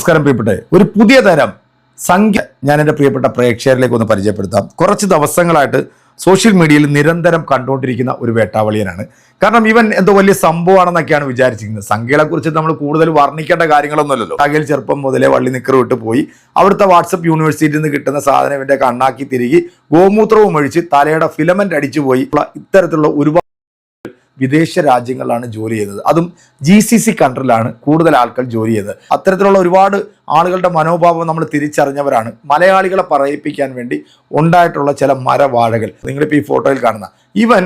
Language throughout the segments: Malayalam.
നമസ്കാരം പ്രിയപ്പെട്ടെ. ഒരു പുതിയ തരം സംഖ്യ ഞാൻ എൻ്റെ പ്രിയപ്പെട്ട പ്രേക്ഷകരിലേക്ക് ഒന്ന് പരിചയപ്പെടുത്താം. കുറച്ച് ദിവസങ്ങളായിട്ട് സോഷ്യൽ മീഡിയയിൽ നിരന്തരം കണ്ടുകൊണ്ടിരിക്കുന്ന ഒരു വേട്ടാവളിയനാണ്. കാരണം ഇവൻ എന്തോ വലിയ സംഭവമാണെന്നൊക്കെയാണ് വിചാരിച്ചിരിക്കുന്നത്. സംഖ്യകളെക്കുറിച്ച് നമ്മൾ കൂടുതൽ വർണ്ണിക്കേണ്ട കാര്യങ്ങളൊന്നുമല്ലല്ലോ. സംഖ്യയിൽ ചെറുപ്പം മുതലേ വള്ളി നിക്കർ വിട്ട് പോയി അവിടുത്തെ വാട്സപ്പ് യൂണിവേഴ്സിറ്റിയിൽ നിന്ന് കിട്ടുന്ന സാധനം ഇവൻ്റെ കണ്ണാക്കി തിരികെ ഗോമൂത്രവും ഒഴിച്ച് തലയുടെ ഫിലമെന്റ് അടിച്ചു പോയി ഇത്തരത്തിലുള്ള ഒരുപാട് വിദേശ രാജ്യങ്ങളിലാണ് ജോലി ചെയ്തത്. അതും GCC കൺട്രിയിലാണ് കൂടുതൽ ആൾക്കാർ ജോലി ചെയ്തത്. അത്തരത്തിലുള്ള ഒരുപാട് ആളുകളുടെ മനോഭാവം നമ്മൾ തിരിച്ചറിഞ്ഞവരാണ്. മലയാളികളെ പറയിപ്പിക്കാൻ വേണ്ടി ഉണ്ടായിട്ടുള്ള ചില മരവാഴകൾ നിങ്ങളിപ്പോൾ ഈ ഫോട്ടോയിൽ കാണുന്ന ഇവൻ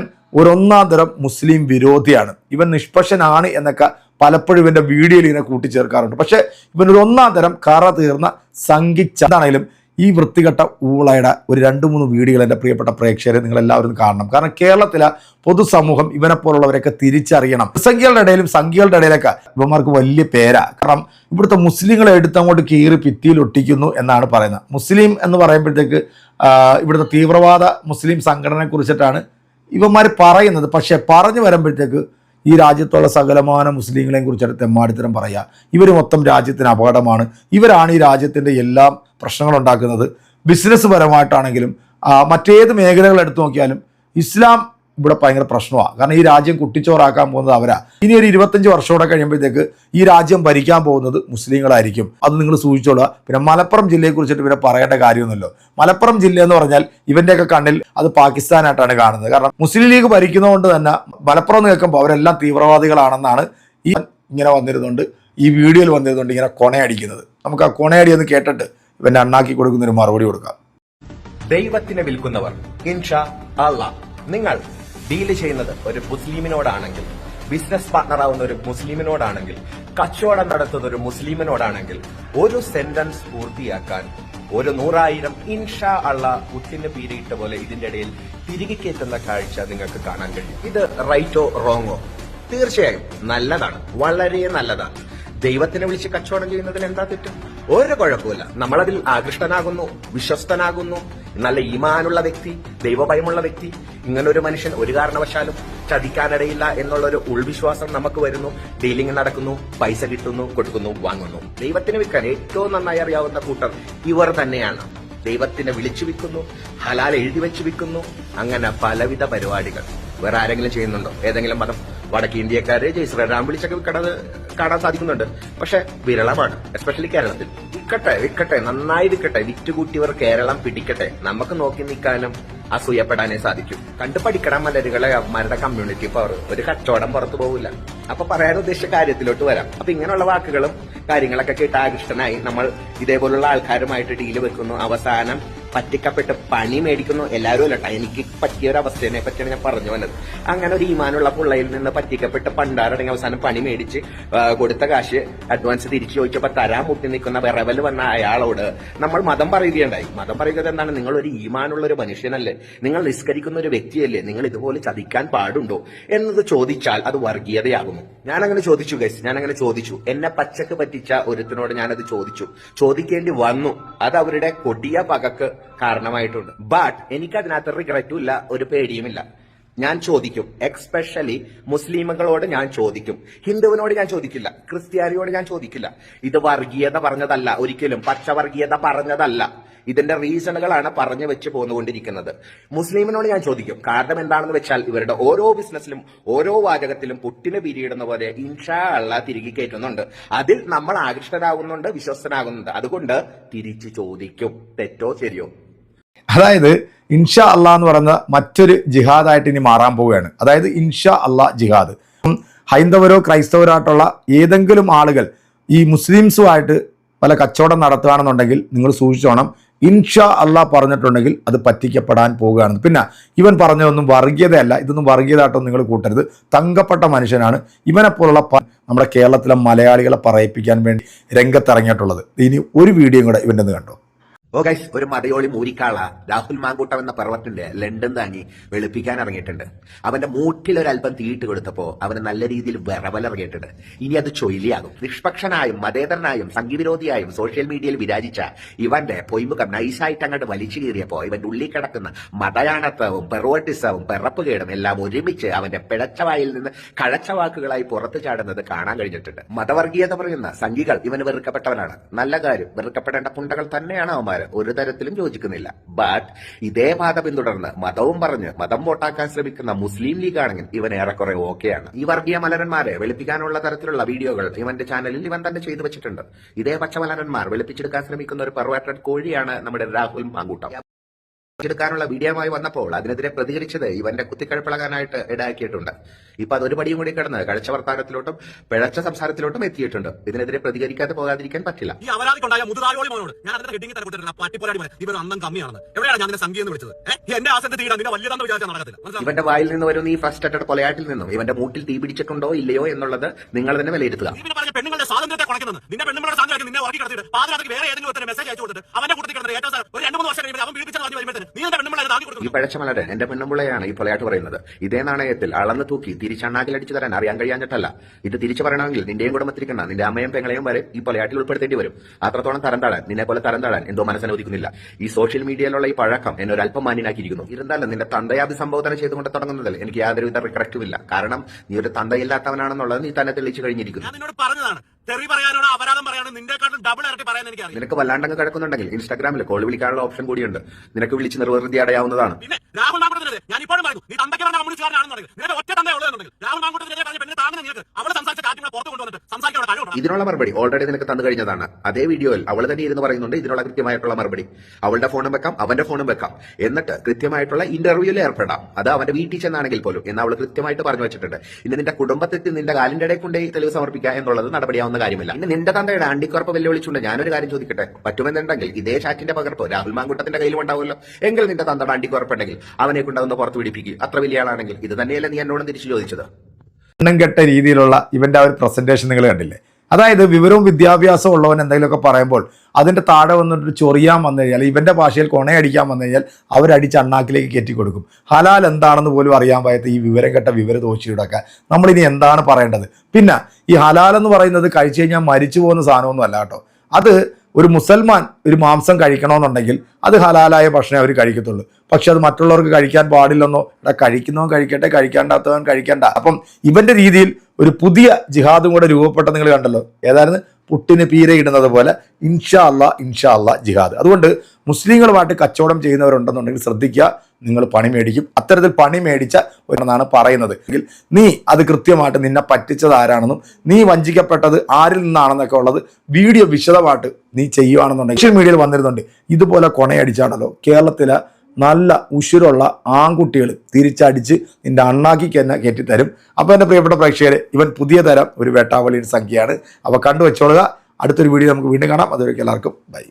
ഒന്നാം തരം മുസ്ലിം വിരോധിയാണ്. ഇവൻ നിഷ്പക്ഷനാണ് എന്നൊക്കെ പലപ്പോഴും ഇവൻ്റെ വീഡിയോയിൽ ഇങ്ങനെ കൂട്ടിച്ചേർക്കാറുണ്ട്. പക്ഷേ ഇവൻ ഒന്നാം തരം കറ തീർന്ന സംഘിച്ചാണെങ്കിലും ഈ വൃത്തികെട്ട ഊളയുടെ ഒരു 2-3 വീഡിയോകൾ എൻ്റെ പ്രിയപ്പെട്ട പ്രേക്ഷകരെ നിങ്ങളെല്ലാവരും കാണണം. കാരണം കേരളത്തിലെ പൊതുസമൂഹം ഇവനെപ്പോലുള്ളവരൊക്കെ തിരിച്ചറിയണം. സംഖ്യകളുടെ ഇടയിലും സംഖ്യകളുടെ ഇടയിലൊക്കെ ഇവന്മാർക്ക് വലിയ പേരാ. കാരണം ഇവിടുത്തെ മുസ്ലിങ്ങളെ എടുത്തങ്ങോട്ട് കീറി ഭിത്തിയിൽ ഒട്ടിക്കുന്നു എന്നാണ് പറയുന്നത്. മുസ്ലിം എന്ന് പറയുമ്പോഴത്തേക്ക് ഇവിടുത്തെ തീവ്രവാദ മുസ്ലിം സംഘടനയെ കുറിച്ചിട്ടാണ് ഇവന്മാർ പറയുന്നത്. പക്ഷേ പറഞ്ഞു വരുമ്പോഴത്തേക്ക് ഈ രാജ്യത്തുള്ള സകലമാന മുസ്ലിങ്ങളെയും കുറിച്ചിട്ട് തെമ്മാടിത്തരം പറയുക. ഇവർ മൊത്തം രാജ്യത്തിന് അപകടമാണ്, ഇവരാണ് ഈ രാജ്യത്തിൻ്റെ എല്ലാം പ്രശ്നങ്ങളുണ്ടാക്കുന്നത്. ബിസിനസ് പരമായിട്ടാണെങ്കിലും മറ്റേത് മേഖലകൾ എടുത്തു നോക്കിയാലും ഇസ്ലാം ഇവിടെ ഭയങ്കര പ്രശ്നമാണ്. കാരണം ഈ രാജ്യം കുട്ടിച്ചോറാക്കാൻ പോകുന്നത് അവരാ. ഇനി ഒരു 25 വർഷത്തോടെ കഴിയുമ്പോഴത്തേക്ക് ഈ രാജ്യം ഭരിക്കാൻ പോകുന്നത് മുസ്ലിങ്ങളായിരിക്കും. അത് നിങ്ങൾ സൂക്ഷിച്ചോളുക. പിന്നെ മലപ്പുറം ജില്ലയെ കുറിച്ചിട്ട് പിന്നെ പറയേണ്ട കാര്യമൊന്നുമല്ലോ. മലപ്പുറം ജില്ല എന്ന് പറഞ്ഞാൽ ഇവൻ്റെയൊക്കെ കണ്ണിൽ അത് പാകിസ്ഥാനായിട്ടാണ് കാണുന്നത്. കാരണം മുസ്ലിം ലീഗ് ഭരിക്കുന്നതുകൊണ്ട് തന്നെ മലപ്പുറം എന്ന് കേൾക്കുമ്പോൾ അവരെല്ലാം തീവ്രവാദികളാണെന്നാണ് ഈ ഇങ്ങനെ വന്നിരുന്നുണ്ട്, ഈ വീഡിയോയിൽ വന്നിരുന്നുണ്ട് ഇങ്ങനെ കൊണയടിക്കുന്നത്. നമുക്ക് ആ കൊണയടി ഒന്ന് കേട്ടിട്ട് ഇവൻ്റെ അണ്ണാക്കി കൊടുക്കുന്നൊരു മറുപടി കൊടുക്കാം. ദൈവത്തിനെ വിൽക്കുന്നവർ ഇൻഷാ അല്ലാഹ്. നിങ്ങൾ ഡീല് ചെയ്യുന്നത് ഒരു മുസ്ലിമിനോടാണെങ്കിൽ, ബിസിനസ് പാർട്ണർ ആവുന്ന ഒരു മുസ്ലിമിനോടാണെങ്കിൽ, കച്ചവടം നടത്തുന്ന ഒരു മുസ്ലിമിനോടാണെങ്കിൽ, ഒരു സെന്റൻസ് പൂർത്തിയാക്കാൻ ഒരു 100,000 ഇൻഷാ അല്ലാഹ് ഉത്തിന് പീരിയിട്ട പോലെ ഇതിന്റെ ഇടയിൽ തിരികെ കയറ്റുന്ന കാഴ്ച നിങ്ങൾക്ക് കാണാൻ കഴിയും. ഇത് റൈറ്റോ റോങ്ങോ? തീർച്ചയായും നല്ലതാണ്, വളരെ നല്ലതാണ്. ദൈവത്തിനെ വിളിച്ച് കച്ചവടം ചെയ്യുന്നതിന് എന്താ തെറ്റ്? ഒരു കുഴപ്പമില്ല. നമ്മളതിൽ ആകൃഷ്ടനാകുന്നു, വിശ്വസ്തനാകുന്നു. നല്ല ഈമാനുള്ള വ്യക്തി, ദൈവഭയമുള്ള വ്യക്തി, ഇങ്ങനൊരു മനുഷ്യൻ ഒരു കാരണവശാലും ചതിക്കാനിടയില്ല എന്നുള്ളൊരു ഉൾവിശ്വാസം നമുക്ക് വരുന്നു. ഡീലിംഗ് നടക്കുന്നു, പൈസ കിട്ടുന്നു, കൊടുക്കുന്നു, വാങ്ങുന്നു. ദൈവത്തിന് വിൽക്കാൻ ഏറ്റവും നന്നായി അറിയാവുന്ന കൂട്ടർ ഇവർ തന്നെയാണ്. ദൈവത്തിനെ വിളിച്ചു വിൽക്കുന്നു, ഹലാൽ എഴുതി വെച്ച് വിൽക്കുന്നു. അങ്ങനെ പലവിധ പരിപാടികൾ വേറെ ആരെങ്കിലും ചെയ്യുന്നുണ്ടോ? ഏതെങ്കിലും മതം വടക്കേ ഇന്ത്യക്കാര് ജയ് ശ്രീറാം വിളിച്ചൊക്കെ കാണാൻ സാധിക്കുന്നുണ്ട്. പക്ഷെ വിരളമാണ്, എസ്പെഷ്യലി കേരളത്തിൽ. വിൽക്കട്ടെ, നന്നായി വിൽക്കട്ടെ. വിറ്റുകൂട്ടിയവർ കേരളം പിടിക്കട്ടെ. നമുക്ക് നോക്കി നിൽക്കാനും അസൂയപ്പെടാനേ സാധിക്കും. കണ്ടു പഠിക്കണം മലരുകളെ, അവന്മാരുടെ കമ്മ്യൂണിറ്റി പവർ. ഒരു കച്ചവടം പുറത്തു പോകില്ല. അപ്പൊ പറയാൻ ഉദ്ദേശിച്ച കാര്യത്തിലോട്ട് വരാം. അപ്പൊ ഇങ്ങനെയുള്ള വാക്കുകളും കാര്യങ്ങളൊക്കെ കേട്ട് ആകൃഷ്ടനായി നമ്മൾ ഇതേപോലുള്ള ആൾക്കാരുമായിട്ട് ഡീല് വെക്കുന്നു. അവസാനം പറ്റിക്കപ്പെട്ട് പണി മേടിക്കുന്നു. എല്ലാവരും അല്ലട്ടാ, എനിക്ക് പറ്റിയ ഒരു അവസ്ഥയെ പറ്റിയാണ് ഞാൻ പറഞ്ഞു വന്നത്. അങ്ങനെ ഒരു ഈമാനുള്ള പുള്ളയിൽ നിന്ന് പറ്റിക്കപ്പെട്ട് പണ്ടാറടങ്ങി അവസാനം പണി മേടിച്ച് കൊടുത്ത കാശ് അഡ്വാൻസ് തിരിച്ചു ചോദിച്ചപ്പോ തരാൻ മുട്ടി നിൽക്കുന്ന വിറവൽ വന്ന അയാളോട് നമ്മൾ മതം പറയുകയുണ്ടായി. മതം പറയുന്നത് എന്താണ്? നിങ്ങൾ ഒരു ഈമാനുള്ള ഒരു മനുഷ്യനല്ലേ, നിങ്ങൾ നിസ്കരിക്കുന്ന ഒരു വ്യക്തിയല്ലേ, നിങ്ങൾ ഇതുപോലെ ചതിക്കാൻ പാടുണ്ടോ എന്നത് ചോദിച്ചാൽ അത് വർഗീയതയാകുന്നു. ഞാനങ്ങനെ ചോദിച്ചു ഗൈസ്, ഞാനങ്ങനെ ചോദിച്ചു. എന്നെ പച്ചക്ക് പറ്റിച്ച ഒരുത്തിനോട് ഞാനത് ചോദിക്കേണ്ടി വന്നു. അത് അവരുടെ കൊടിയ പകക്ക് കാരണമായിട്ടുണ്ട്. ബട്ട് എനിക്ക് അതിനകത്ത് റിഗ്രറ്റും ഇല്ല, ഒരു പേടിയുമില്ല. ഞാൻ ചോദിക്കും. എക്സ്പെഷ്യലി മുസ്ലിമുകളോട് ഞാൻ ചോദിക്കും. ഹിന്ദുവിനോട് ഞാൻ ചോദിക്കില്ല, ക്രിസ്ത്യാനിയോട് ഞാൻ ചോദിക്കില്ല. ഇത് വർഗീയത പറഞ്ഞതല്ല, ഒരിക്കലും പച്ചവർഗീയത പറഞ്ഞതല്ല. ഇതിന്റെ റീസണുകളാണ് പറഞ്ഞു വെച്ച് പോന്നുകൊണ്ടിരിക്കുന്നത്. മുസ്ലിമിനോട് ഞാൻ ചോദിക്കും. കാരണം എന്താണെന്ന് വെച്ചാൽ ഇവരുടെ ഓരോ ബിസിനസ്സിലും ഓരോ വാചകത്തിലും പുട്ടിന് പിരിയിടുന്ന പോലെ ഇൻഷാ അല്ലാഹ് തിരികെ കയറ്റുന്നുണ്ട്. അതിൽ നമ്മൾ ആകൃഷ്ടനാകുന്നുണ്ട്, വിശ്വസ്തനാകുന്നുണ്ട്. അതുകൊണ്ട് തിരിച്ചു ചോദിക്കും. തെറ്റോ ശരിയോ? അതായത് ഇൻഷാ അല്ലാഹ് എന്ന് പറയുന്ന മറ്റൊരു ജിഹാദായിട്ട് ഇനി മാറാൻ പോവുകയാണ്. അതായത് ഇൻഷാ അല്ലാഹ് ജിഹാദ്. ഹൈന്ദവരോ ക്രൈസ്തവരോ ആയിട്ടുള്ള ഏതെങ്കിലും ആളുകൾ ഈ മുസ്ലിംസുമായിട്ട് പല കച്ചവടം നടത്തുകയാണെന്നുണ്ടെങ്കിൽ നിങ്ങൾ സൂക്ഷിച്ചോണം. ഇൻഷാ അല്ലാഹ് പറഞ്ഞിട്ടുണ്ടെങ്കിൽ അത് പറ്റിക്കപ്പെടാൻ പോവുകയാണ്. പിന്നെ ഇവൻ പറഞ്ഞതൊന്നും വർഗീയതയല്ല, ഇതൊന്നും വർഗീയതായിട്ടൊന്നും നിങ്ങൾ കൂട്ടരുത്. തങ്കപ്പെട്ട മനുഷ്യനാണ്. ഇവനെപ്പോലുള്ള നമ്മുടെ കേരളത്തിലെ മലയാളികളെ പറയിപ്പിക്കാൻ വേണ്ടി രംഗത്തിറങ്ങിയിട്ടുള്ളത്. ഇനി ഒരു വീഡിയോ കൂടെ ഇവൻ്റെ ഒന്ന് കണ്ടോ. ഓ ഗൈസ്, ഒരു മതയോളി മൂരിക്കാള രാഹുൽ മാങ്കൂട്ടം എന്ന പർവ്വത്തിന്റെ ലണ്ടൻ താങ്ങി വെളുപ്പിക്കാൻ ഇറങ്ങിയിട്ടുണ്ട്. അവന്റെ മൂട്ടിൽ ഒരല്പം തീയിട്ട് കൊടുത്തപ്പോ അവന് നല്ല രീതിയിൽ വിറവലിറങ്ങിയിട്ടുണ്ട്. ഇനി അത് ചൊല്ലിയാകും. നിഷ്പക്ഷനായും മതേതരനായും സംഘവിരോധിയായും സോഷ്യൽ മീഡിയയിൽ വിരാജിച്ച ഇവന്റെ പൊയ്മുഖം നൈസായിട്ട് അങ്ങോട്ട് വലിച്ചു കീറിയപ്പോ ഇവന്റെ ഉള്ളിൽ കിടക്കുന്ന മതയാണത്വവും പെർവേർട്ടിസവും പിറപ്പുകേടും എല്ലാം ഒരുമിച്ച് അവന്റെ പിഴച്ച വായിൽ നിന്ന് കഴച്ച വാക്കുകളായി പുറത്തു ചാടുന്നത് കാണാൻ കഴിഞ്ഞിട്ടുണ്ട്. മതവർഗീയത പറയുന്ന സംഘികൾ ഇവന് വെറുക്കപ്പെട്ടവനാണ്. നല്ല കാര്യം, വെറുക്കപ്പെടേണ്ട പുണ്ടകൾ തന്നെയാണ് അവന്മാർ. ഒരു തരത്തിലും യോജിക്കുന്നില്ല. ബട്ട് ഇതേ പാത പിന്തുടർന്ന് മതവും പറഞ്ഞ് മതം വോട്ടാക്കാൻ ശ്രമിക്കുന്ന മുസ്ലിം ലീഗ് ആണെങ്കിൽ ഇവൻ ഏറെക്കുറെ ഓക്കെയാണ്. ഈ വർഗീയ മലരന്മാരെ വെളുപ്പിക്കാനുള്ള തരത്തിലുള്ള വീഡിയോകൾ ഇവന്റെ ചാനലിൽ ഇവൻ തന്നെ ചെയ്തു വെച്ചിട്ടുണ്ട്. ഇതേ പച്ചമലരന്മാർ വെളുപ്പിച്ചെടുക്കാൻ ശ്രമിക്കുന്ന ഒരു പെർവേർട്ടഡ് കോഴിയാണ് നമ്മുടെ രാഹുൽ മാങ്കൂട്ടം. എടുക്കാനുള്ള വീഡിയോയുമായി വന്നപ്പോൾ അതിനെതിരെ പ്രതികരിച്ചത് ഇവന്റെ കുത്തിക്കഴപ്പിളകാനായിട്ട് ഇടയാക്കിയിട്ടുണ്ട്. ഇപ്പൊ അതൊരു പടിയും കൂടി കിടന്ന് കഴിച്ച വർത്താനത്തിലോട്ടും പിഴച്ച സംസാരത്തിലോട്ടും എത്തിയിട്ടുണ്ട്. ഇതിനെതിരെ പ്രതികരിക്കാതെ പോകാതിരിക്കാൻ പറ്റില്ല. ഈ അപരാധിക്കുണ്ടായ മുതുകാലോളി മോനോട് ഞാൻ അതിന്റെ ഹെഡിംഗ് തന്നെ കൊടുത്തിട്ടുണ്ട്, പട്ടിപ്പോരാടി മോനെ, ഇവർ അന്നം കമ്മിയാണെന്ന്. എവിടെയാണ് ഞാൻ സംഖ്യ എന്ന് വിളിച്ചത്? എന്റെ ആസനത്തെ തീടാൻ നിന്നെ വലിയതെന്ന് വിചാരിച്ചാൽ നടക്കത്തില്ല. ഇവന്റെ വായിൽ നിന്ന് വരുന്ന ഈ ഫ്രസ്ട്രേറ്റഡ് കൊലയാട്ടിൽ നിന്നും ഇവന്റെ മൂട്ടിൽ തീ പിടിച്ചിട്ടുണ്ടോ ഇല്ലയോ എന്നുള്ളത് നിങ്ങൾ തന്നെ വിലയിരുത്തുക. ഇവന് പറഞ്ഞ പെണ്ണുങ്ങളുടെ സ്വാതന്ത്ര്യത്തെ കുറയ്ക്കുന്നത് നിന്റെ പെണ്ണുങ്ങളുടെ സ്വാതന്ത്ര്യം നിന്നെ ഉറക്കി കിടത്തിയിട്ട് പാതിരാത്രിക്ക് വേറെ ഏതെങ്കിലും ഒരു മെസ്സേജ് അയച്ചു കൊടുത്തിട്ട് അവന്റെ കൂട്ടത്തിൽ കിടന്നത് ഏറ്റവും ഒരു 2-3 വർഷം കഴിയുമ്പോൾ അവൻ വീട്ടിൽ വരുമ്പോഴത്തേന് നീ എന്റെ പെണ്ണുങ്ങളെ താങ്ങി കൊടുക്കും. ഈ പഴച്ച മലരൻ എന്റെ പെണ്ണുമ്പിള്ളയാണ് ഈ കൊലയാട്ട് പറയുന്നത്. ഇതേ നാണയത്തിൽ അളന്ന് തൂക്കി തിരിച്ചണ്ണാക്കിൽ അടിച്ചു തരാൻ അറിയാൻ കഴിയാഞ്ഞിട്ടല്ല. ഇത് തിരിച്ചു പറയണമെങ്കിൽ നിന്റെയും കുടുംബത്തിരിക്കുന്ന നിന്റെ അമ്മയും പെങ്ങളെയും വരെ ഈ കൊലയാട്ടിൽ ഉൾപ്പെടുത്തേണ്ടി വരും. അത്രത്തോളം തരം താഴാൻ നിന്നെ പോലെ തരം താഴാൻ എന്തോ മനസ്സനുവദിക്കുന്നില്ല. ഈ സോഷ്യൽ മീഡിയയിലുള്ള ഈ പഴക്കം എന്നെ ഒരു അല്പം മാന്യനാക്കിയിരിക്കുന്നു. ഇരുന്നാലും നിന്റെ തന്തയെ അഭിസംബോധന ചെയ്തുകൊണ്ട് തുടങ്ങുന്നതിൽ എനിക്ക് യാതൊരുവിധ റിഗ്രറ്റുമില്ല. കാരണം നീ ഒരു തന്തയില്ലാത്തവനാണെന്നുള്ളത് നീ തന്നെ തെളിയിച്ചു കഴിഞ്ഞിരിക്കുന്നു. ഞാൻ നിന്നോട് പറഞ്ഞതാണ്, തെറി പറയാനോ അപരാധം പറയാനോ നിന്റെക്കാട്ടും ഡബിൾ ഇരട്ടി പറയാൻ എനിക്കറിയാം. നിനക്ക് വല്ലാണ്ടങ്ങ് കിടക്കുന്നുണ്ടെങ്കിൽ ഇൻസ്റ്റാഗ്രാമിൽ കോൾ വിളിക്കാനുള്ള ഓപ്ഷൻ കൂടിയുണ്ട്. നിനക്ക് വിളിച്ച് നിർവൃതി അടയാവുന്നതാണ്. പിന്നെ രാഹുൽ മാങ്കൂട്ടത്തിനെതിരെ ഞാൻ ഇപ്പോഴും പറയുന്നു, നീ തന്തയ്ക്ക് പറഞ്ഞ കമ്മ്യൂണിസ്റ്റുകാരനാണെന്നുണ്ടെങ്കിൽ നിനക്ക് ഒറ്റ തന്തേ ഉള്ളതെന്നുണ്ടെങ്കിൽ രാഹുൽ മാങ്കൂട്ടത്തിനെതിരെ പറഞ്ഞ പെണ്ണിനെ താങ്ങുന്ന നിനക്ക് അവളെ സംസാരിച്ച കാര്യങ്ങളെ പുറത്തു കൊണ്ടുവന്നിട്ട് സംസാരിക്കാനുള്ള കഴിവുണ്ട്. ഇതിനുള്ള മറുപടി ഓൾറെഡി നിനക്ക് തന്നു കഴിഞ്ഞതാണ്. അതേ വീഡിയോയിൽ അവൾ തന്നെ ഇരുന്ന് പറയുന്നുണ്ട് ഇതിനുള്ള കൃത്യമായിട്ടുള്ള മറുപടി. അവളുടെ ഫോണും വെക്കാം, അവന്റെ ഫോണും വെക്കാം, എന്നിട്ട് കൃത്യമായിട്ടുള്ള ഇന്റർവ്യൂവിൽ ഏർപ്പെടാം. അത് അവന്റെ വീട്ടിൽ ചെന്നാണെങ്കിൽ പോലും എന്ന് അവൾ കൃത്യമായിട്ട് പറഞ്ഞു വെച്ചിട്ടുണ്ട്. ഇന്ന് നിന്റെ കുടുംബത്തിൽ നിന്റെ കാലിന്റെ ഇടയിൽ കൊണ്ടേ തെളിവ് സമർപ്പിക്കുക എന്നുള്ളത് നടപടിയാവുന്ന കാര്യമില്ല. ഇന്ന് നിന്റെ തന്തയുടെ അണ്ടിക്കുറപ്പ് വെല്ലുവിളിച്ചുകൊണ്ട് ഞാനൊരു കാര്യം ചോദിക്കട്ടെ, പറ്റുമെന്നുണ്ടെങ്കിൽ ഇതേ ചാറ്റിന്റെ പകർപ്പ് രാഹുൽ മാങ്കൂട്ടത്തിന്റെ കയ്യിലും ഉണ്ടാവുമല്ലോ. എങ്കിൽ നിന്റെ തന്തയുടെ അണ്ടിക്കുറപ്പുണ്ടെങ്കിൽ അവനെ കൊണ്ടൊന്ന് പുറത്ത് പിടിപ്പിക്കുക. അത്ര വലിയ ആളാണെങ്കിൽ ഇത് തന്നെയല്ലേ നീ എന്നോടും തിരിച്ചു ചോദിച്ചത്? എണ്ണം കെട്ട രീതിയിലുള്ള ഇവന്റെ ആ ഒരു പ്രസന്റേഷൻ നിങ്ങൾ കണ്ടില്ലേ? അതായത് വിവരവും വിദ്യാഭ്യാസവും ഉള്ളവൻ എന്തെങ്കിലുമൊക്കെ പറയുമ്പോൾ അതിന്റെ താഴെ വന്നിട്ട് ചൊറിയാൻ വന്നു കഴിഞ്ഞാൽ, ഇവന്റെ ഭാഷയിൽ കൊണയടിക്കാൻ വന്നു കഴിഞ്ഞാൽ അവരടിച്ച് അണ്ണാക്കിലേക്ക് കയറ്റി കൊടുക്കും. ഹലാൽ എന്താണെന്ന് പോലും അറിയാൻ പായത്ത ഈ വിവരം കെട്ട വിവരദോഷിയുടെയൊക്കെ നമ്മളിനി എന്താണ് പറയേണ്ടത്? പിന്നെ ഈ ഹലാൽ എന്ന് പറയുന്നത് കഴിച്ചു കഴിഞ്ഞാൽ മരിച്ചു പോകുന്ന സാധനമൊന്നും അല്ല കേട്ടോ. അത് ഒരു മുസൽമാൻ ഒരു മാംസം കഴിക്കണമെന്നുണ്ടെങ്കിൽ അത് ഹലാലായ ഭക്ഷണം അവർ കഴിക്കത്തുള്ളൂ. പക്ഷെ അത് മറ്റുള്ളവർക്ക് കഴിക്കാൻ പാടില്ലെന്നോ, ഇവിടെ കഴിക്കുന്നവൻ കഴിക്കട്ടെ, കഴിക്കാണ്ടാത്തവൻ കഴിക്കണ്ട. അപ്പം ഇവന്റെ രീതിയിൽ ഒരു പുതിയ ജിഹാദും കൂടെ രൂപപ്പെട്ട നിങ്ങൾ കണ്ടല്ലോ. ഏതായിരുന്നു? പുട്ടിന് പീര ഇടുന്നത് പോലെ ഇൻഷാ അല്ലാ ജിഹാദ്. അതുകൊണ്ട് മുസ്ലിങ്ങളുമായിട്ട് കച്ചവടം ചെയ്യുന്നവരുണ്ടെന്നുണ്ടെങ്കിൽ ശ്രദ്ധിക്കുക, നിങ്ങൾ പണി മേടിക്കും. അത്തരത്തിൽ പണി മേടിച്ച ഒരെന്നാണ് പറയുന്നത് എങ്കിൽ നീ അത് കൃത്യമായിട്ട് നിന്നെ പറ്റിച്ചത് ആരാണെന്നും നീ വഞ്ചിക്കപ്പെട്ടത് ആരിൽ നിന്നാണെന്നൊക്കെ ഉള്ളത് വീഡിയോ വിശദമായിട്ട് നീ ചെയ്യുകയാണെന്നുണ്ടെങ്കിൽ സോഷ്യൽ മീഡിയയിൽ വന്നിരുന്നുണ്ട്. ഇതുപോലെ കൊണയടിച്ചാണല്ലോ കേരളത്തിലെ നല്ല ഉശിരുള്ള ആൺകുട്ടികൾ തിരിച്ചടിച്ച് നിന്റെ അണ്ണാക്കിക്ക് തന്നെ കയറ്റിത്തരും. അപ്പോൾ എൻ്റെ പ്രിയപ്പെട്ട പ്രേക്ഷകരെ, ഇവൻ പുതിയ തരം ഒരു വേട്ടാവളിയുടെ സംഖ്യയാണ്. അപ്പോൾ കണ്ടുവെച്ചോളുക. അടുത്തൊരു വീഡിയോ നമുക്ക് വീണ്ടും കാണാം. അതുവരെയ്ക്ക് എല്ലാവർക്കും ബൈ.